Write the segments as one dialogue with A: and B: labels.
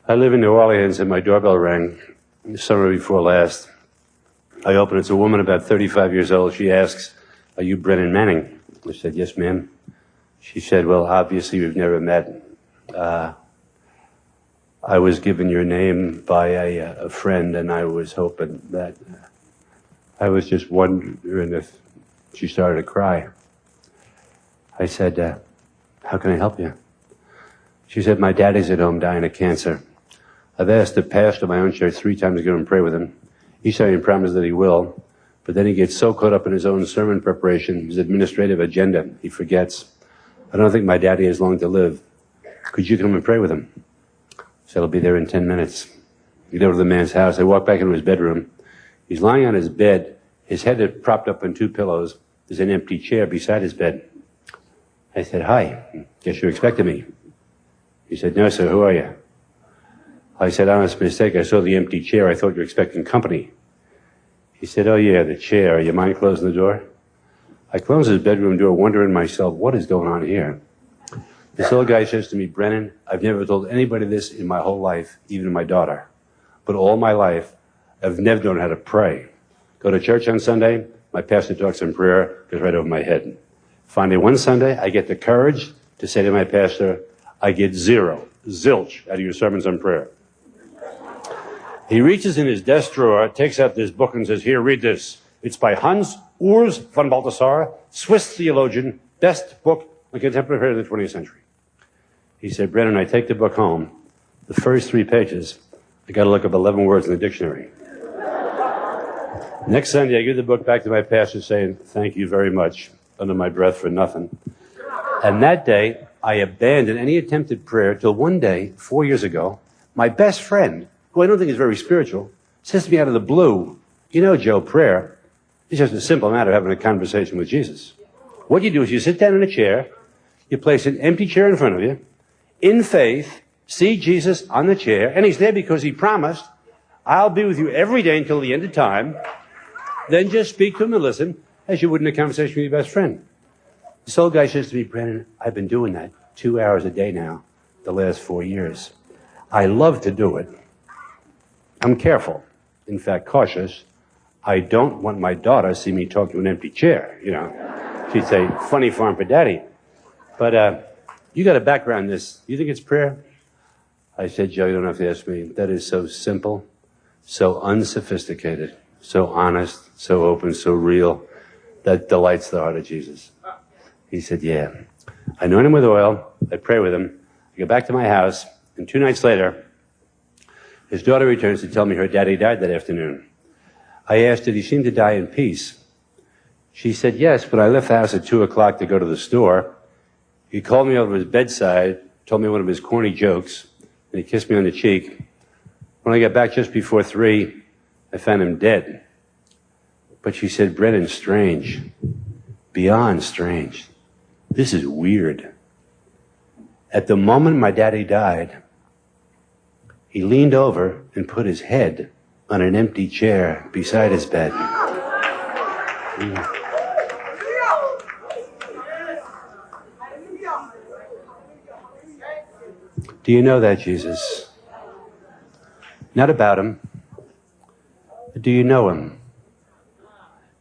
A: I live in New Orleans and my doorbell rang the summer before last. I open, it's a woman about 35 years old. She asks, "Are you Brennan Manning?" I said, "Yes, ma'am." She said, "Well, obviously we've never met. I was given your name by a friend and I was hoping that, I was just wondering if," she started to cry. I said, "How can I help you?" She said, "My daddy's at home dying of cancer. I've asked the pastor of my own church 3 times to go and pray with him. He said he promised that he will, but then he gets so caught up in his own sermon preparation, his administrative agenda, he forgets. I don't think my daddy has long to live. Could you come and pray with him?" I said, "I'll be there in 10 minutes. We go to the man's house. I walk back into his bedroom. He's lying on his bed. His head is propped up on 2 pillows. There's an empty chair beside his bed. I said, "Hi, guess you expected me." He said, "No, sir, who are you?" I said, "Honest mistake, I saw the empty chair. I thought you were expecting company." He said, "Oh yeah, the chair. You mind closing the door?" I closed his bedroom door, wondering myself, what is going on here? This old guy says to me, "Brennan, I've never told anybody this in my whole life, even my daughter. But all my life, I've never known how to pray. Go to church on Sunday, my pastor talks in prayer, goes right over my head. Finally, one Sunday, I get the courage to say to my pastor, I get zilch out of your sermons on prayer. He reaches in his desk drawer, takes out this book and says, "Here, read this. It's by Hans Urs von Balthasar, Swiss theologian, best book on contemporary prayer of the 20th century." He said, "Brennan, I take the book home. The first 3 pages, I got to look up 11 words in the dictionary. Next Sunday, I give the book back to my pastor saying, 'Thank you very much,' under my breath for nothing. And that day, I abandoned any attempt at prayer till one day, 4 years ago, my best friend, who I don't think is very spiritual, says to me out of the blue, 'You know, Joe, prayer is just a simple matter of having a conversation with Jesus. What you do is you sit down in a chair, you place an empty chair in front of you, in faith, see Jesus on the chair, and he's there because he promised, I'll be with you every day until the end of time. Then just speak to him and listen as you would in a conversation with your best friend.' This old guy says to me, 'Brennan, I've been doing that 2 hours a day now, the last 4 years. I love to do it. I'm careful, in fact, cautious. I don't want my daughter to see me talk to an empty chair, you know. She'd say, funny farm for daddy. But you got a background in this. You think it's prayer?' I said, 'Joe, you don't have to ask me. That is so simple, so unsophisticated, so honest, so open, so real, that delights the heart of Jesus.' He said, 'Yeah. I anoint him with oil. I pray with him. I go back to my house, and 2 nights later, his daughter returns to tell me her daddy died that afternoon. I asked, did he seem to die in peace? She said, yes, but I left the house at 2 o'clock to go to the store. He called me over his bedside, told me one of his corny jokes, and he kissed me on the cheek. When I got back just before 3, I found him dead. But she said, Brennan, strange. Beyond strange. This is weird. At the moment my daddy died, he leaned over and put his head on an empty chair beside his bed. Do you know that, Jesus? Not about him, but do you know him?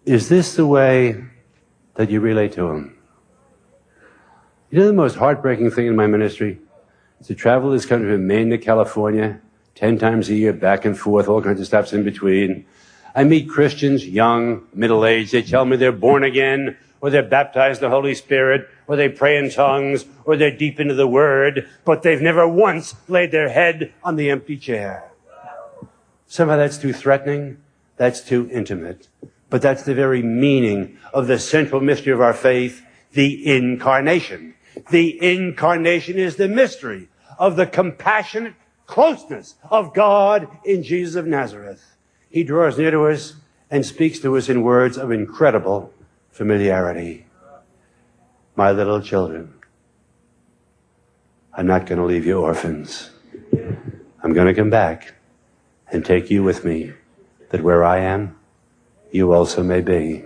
A: Is this the way that you relate to him? You know the most heartbreaking thing in my ministry? Is to travel this country from Maine to California, 10 times a year, back and forth, all kinds of stops in between. I meet Christians, young, middle-aged. They tell me they're born again, or they're baptized in the Holy Spirit, or they pray in tongues, or they're deep into the Word, but they've never once laid their head on the empty chair. Somehow that's too threatening. That's too intimate. But that's the very meaning of the central mystery of our faith, the Incarnation. The Incarnation is the mystery of the compassionate closeness of God in Jesus of Nazareth. He draws near to us and speaks to us in words of incredible familiarity. My little children, I'm not going to leave you orphans. I'm going to come back and take you with me, that where I am, you also may be.